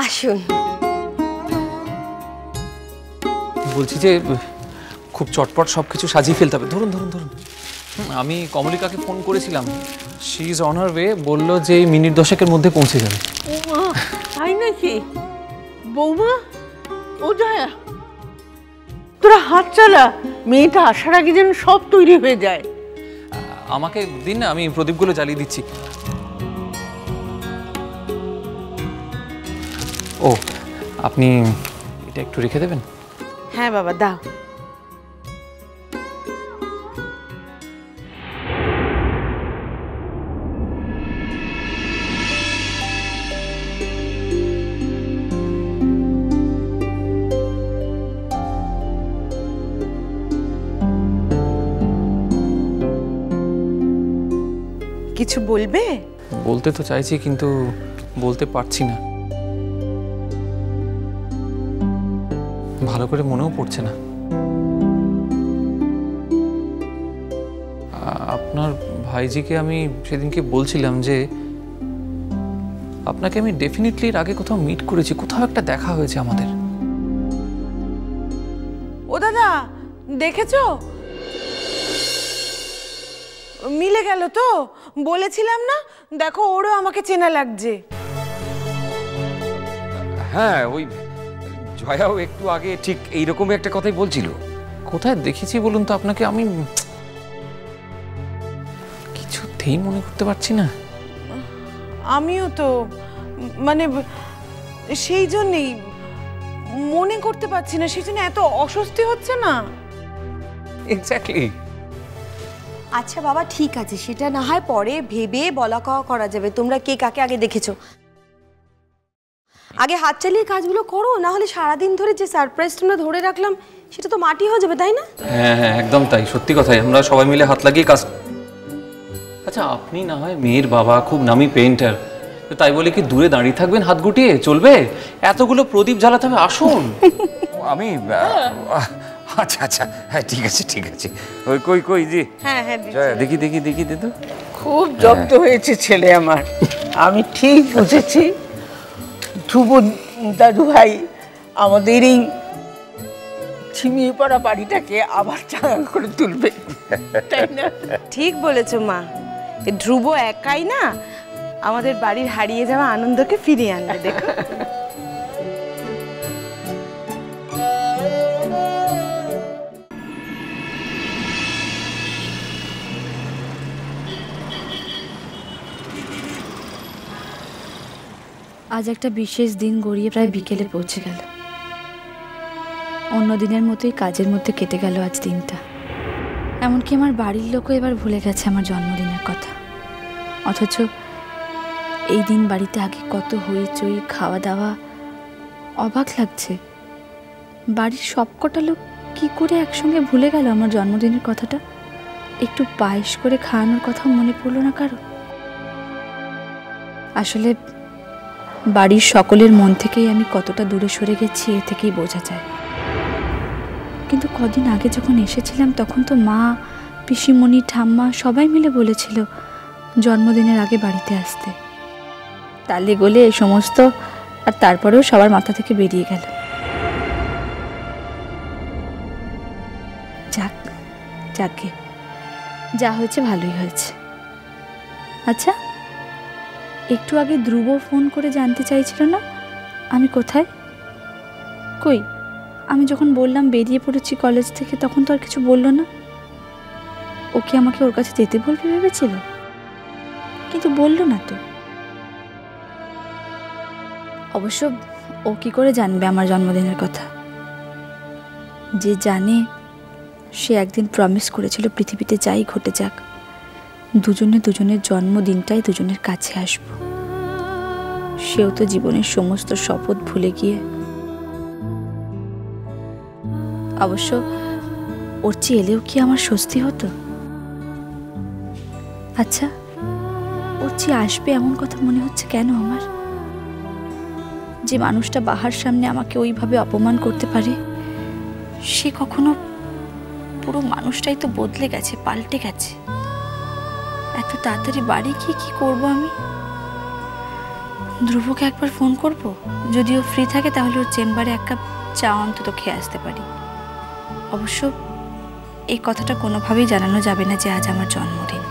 আসুন। বলছি যে খুব চটপট সবকিছু সাজিয়ে ফেলতে হবে। ধরুন ধরুন ধরুন। আমি কমলিকাকে ফোন করেছিলাম, she is on her way, বললো যে এই মিনিট 10-এর মধ্যে পৌঁছে যাবে। তাই নাকি? বৌমা, ও জয়া, তোরা হাত চালা, মেয়েটা আসার আগে যেন সব তৈরি হয়ে যায়। আমাকে দিন না, আমি প্রদীপগুলো জ্বালিয়ে দিচ্ছি। ও, আপনি এটা একটু রেখে দেবেন? হ্যাঁ বাবা, দাও। কিছু বলবে? বলতে তো চাইছি, কিন্তু বলতে পারছি না। ভালো করে মনেও পড়ছে না। আপনার ভাইজিকে আমি সেদিনকে বলছিলাম যে আপনাকে আমি ডেফিনেটলি এর আগে কোথাও মিট করেছি, কোথাও একটা দেখা হয়েছে আমাদের। ও দাদা, দেখেছো? মিলে গেল তো? বলেছিলাম না, দেখো ওরও আমাকে চেনা লাগছে। হ্যাঁ, ওই জয়াও একটু আগে ঠিক এইরকমই একটা কথাই বলছিল। কোথায় দেখেছি বলুন তো আপনাকে? আমি কিছুতেই মনে করতে পারছি না। আমিও তো, মানে সেই জন্যই মনে করতে পারছি না, সেই জন্য এত অস্বস্তি হচ্ছে না। এক্স্যাক্টলি। আচ্ছা বাবা, ঠিক আছে, সেটা না হয় পরে ভেবে বলা কওয়া করা যাবে। তোমরা কে কাকে আগে দেখেছো, আগে হাত চালিয়ে কাজগুলো করো, না হলে সারাদিন ধরে যে সারপ্রাইজ তোমরা ধরে রাখলাম সেটা তো মাটি হয়ে যাবে, তাই না? হ্যাঁ হ্যাঁ, একদম তাই, সত্যি কথাই। আমরা সবাই মিলে হাত লাগিয়ে কাজ। আচ্ছা, আপনি না হয় মেয়ের বাবা, খুব নামি পেইন্টার, তাই বলে কি দূরে দাঁড়িয়ে থাকবেন হাত গুটিয়ে? চলবে? এতগুলো প্রদীপ জ্বালাতে হবে, আসুন। আমি আচ্ছা আচ্ছা, হ্যাঁ ঠিক আছে ঠিক আছে। ওই কই কই জি, হ্যাঁ হ্যাঁ, জয়া দেখি দেখি দেখি দে তো। খুব জব্দ হয়েছে ছেলে আমার, আমি ঠিক বুঝেছি। ধ্রুব দাদু ভাই আমাদের এই ছিমিয়ে পড়া বাড়িটাকে আবার চাঙা করে তুলবে, তাই না? ঠিক বলেছো মা, ধ্রুব একাই না আমাদের বাড়ির হারিয়ে যাওয়া আনন্দকে ফিরিয়ে আনবে, দেখো। আজ একটা বিশেষ দিন গড়িয়ে প্রায় বিকেলে পৌঁছে গেল। অন্য দিনের মতোই কাজের মধ্যে কেটে গেল আজ দিনটা। এমনকি আমার বাড়ির লোকও এবার ভুলে গেছে আমার জন্মদিনের কথা। অথচ এই দিন বাড়িতে আগে কত হইচই, খাওয়া দাওয়া। অবাক লাগছে, বাড়ির সবকটা লোক কি করে একসঙ্গে ভুলে গেল আমার জন্মদিনের কথাটা। একটু পায়েস করে খাওয়ানোর কথাও মনে পড়লো না কারো। আসলে বাড়ির সকলের মন থেকেই আমি কতটা দূরে সরে গেছি এ থেকেই বোঝা যায়। কিন্তু কদিন আগে যখন এসেছিলাম তখন তো মা, পিসিমণি, ঠাম্মা সবাই মিলে বলেছিল জন্মদিনের আগে বাড়িতে আসতে। তালে গোলে এই সমস্ত, আর তারপরেও সবার মাথা থেকে বেরিয়ে গেল। যাক, যাকে যা হয়েছে ভালোই হয়েছে। আচ্ছা, একটু আগে ধ্রুব ফোন করে জানতে চাইছিল না আমি কোথায়। কই, আমি যখন বললাম বেরিয়ে পড়েছি কলেজ থেকে, তখন তো আর কিছু বললো না। ও কি আমাকে ওর কাছে যেতে বলবে ভেবেছিল? কিন্তু বললো না তো। অবশ্য ও কি করে জানবে আমার জন্মদিনের কথা? যে জানে সে একদিন প্রমিস করেছিল পৃথিবীতে যাই ঘটে যাক দুজনে দুজনের জন্মদিনটাই দুজনের কাছে আসব। সেও তো জীবনের সমস্ত শপথ ভুলে গিয়ে। অবশ্য ওর চেয়ে এলেও কি আমার স্বস্তি হতো? আচ্ছা, ওর চেয়ে আসবে এমন কথা মনে হচ্ছে কেন আমার? যে মানুষটা বাহার সামনে আমাকে ওইভাবে অপমান করতে পারে, সে কখনো পুরো মানুষটাই তো বদলে গেছে, পাল্টে গেছে। এত তাড়াতাড়ি বাড়ি গিয়ে কি করবো আমি? ধ্রুবকে একবার ফোন করব, যদিও ফ্রি থাকে তাহলে ওর চেম্বারে এক কাপ চা অন্তত খেয়ে আসতে পারি। অবশ্য এই কথাটা কোনোভাবেই জানানো যাবে না যে আজ আমার জন্মদিন।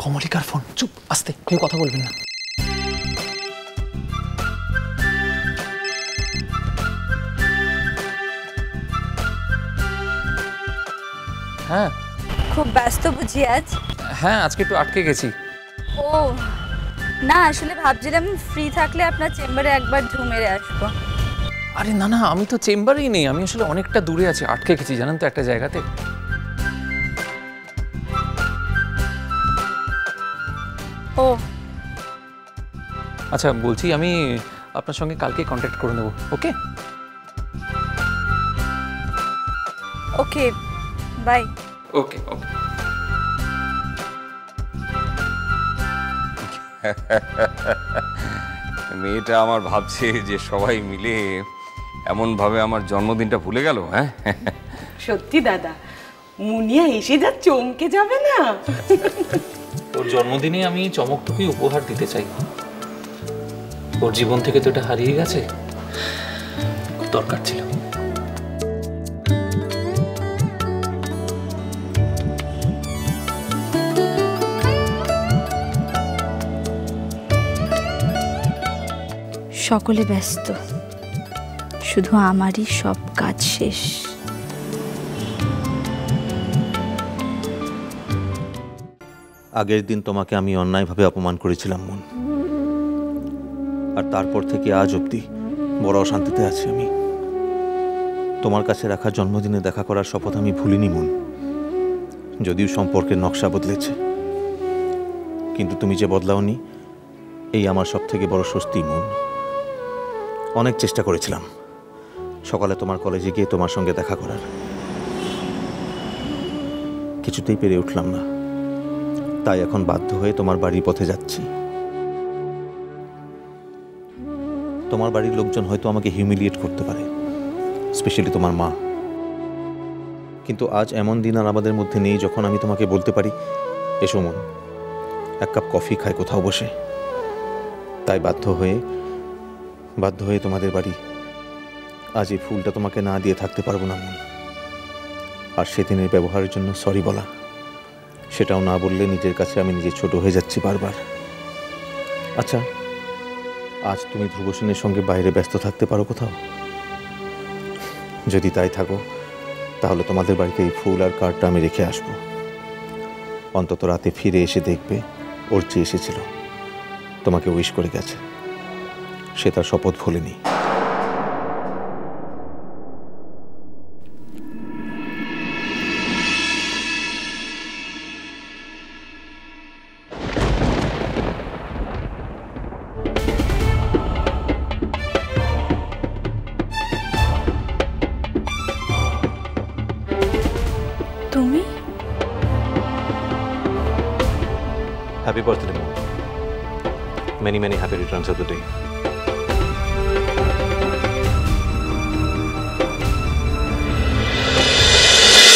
কমলিকার ফোন। চুপ, আস্তে, কেউ কথা বলবেন না। হ্যাঁ খুব ব্যস্ত বুঝি আজ? হ্যাঁ, আজকে একটু আটকে গেছি। ও না, আসলে ভাবছিলাম ফ্রি থাকলে আপনার চেম্বারে একবার ঢু মেরে আসবো। আরে না না, আমি তো চেম্বারেই নেই, আমি আসলে অনেকটা দূরে আছি, আটকে গেছি জানেন তো একটা জায়গাতে। ও আচ্ছা, বলছি আমি আপনার সঙ্গে কালকে কন্ট্যাক্ট করে নেব। ওকে ওকে, বাই। ওকে ওকে। মেয়েটা আমার ভাবছে যে সবাই মিলে এমনভাবে আমার জন্মদিনটা ভুলে গেল। হ্যাঁ, সত্যি দাদা, মুনিয়া এসে যা চমকে যাবে না। ওর জন্মদিনে আমি চমকটুকুই উপহার দিতে চাই। ওর জীবন থেকে তো এটা হারিয়ে গেছে, দরকার ছিল। সকলে ব্যস্ত, শুধু আমারই সব কাজ শেষ। আগের দিন তোমাকে আমি অন্যায়ভাবে অপমান করেছিলাম মন, আর তারপর থেকে আজ অবধি বড় অশান্তিতে আছি আমি। তোমার কাছে রাখা জন্মদিনে দেখা করার শপথ আমি ভুলিনি মন, যদিও সম্পর্কের নকশা বদলেছে, কিন্তু তুমি যে বদলাওনি এই আমার সব থেকে বড় স্বস্তি মন। অনেক চেষ্টা করেছিলাম সকালে তোমার কলেজে গিয়ে তোমার সঙ্গে দেখা করার, কিছুতেই পেরে উঠলাম না, তাই এখন বাধ্য হয়ে তোমার বাড়ির পথে যাচ্ছি। তোমার বাড়ির লোকজন হয়তো আমাকে হিউমিলিয়েট করতে পারে, স্পেশালি তোমার মা, কিন্তু আজ এমন দিন আর আমাদের মধ্যে নেই যখন আমি তোমাকে বলতে পারি এসো মন, এক কাপ কফি খাই কোথাও বসে। তাই বাধ্য হয়ে তোমাদের বাড়ি। আজ এই ফুলটা তোমাকে না দিয়ে থাকতে পারবো না মন, আর সেদিনের ব্যবহারের জন্য সরি বলা, সেটাও না বললে নিজের কাছে আমি নিজে ছোট হয়ে যাচ্ছি বারবার। আচ্ছা, আজ তুমি ধ্রুবসেনের সঙ্গে বাইরে ব্যস্ত থাকতে পারো কোথাও? যদি তাই থাকো তাহলে তোমাদের বাড়িতে এই ফুল আর কার্ডটা আমি রেখে আসবো। অন্তত রাতে ফিরে এসে দেখবে ওর চেয়ে এসেছিল, তোমাকে উইশ করে গেছে, সে তার শপথ ভুলেনি। তুমি? Happy birthday, Mom. Many, many happy returns of the day.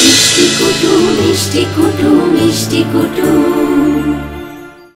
মিষ্টি কুটু মিষ্টি কুটু মিষ্টি কুটু।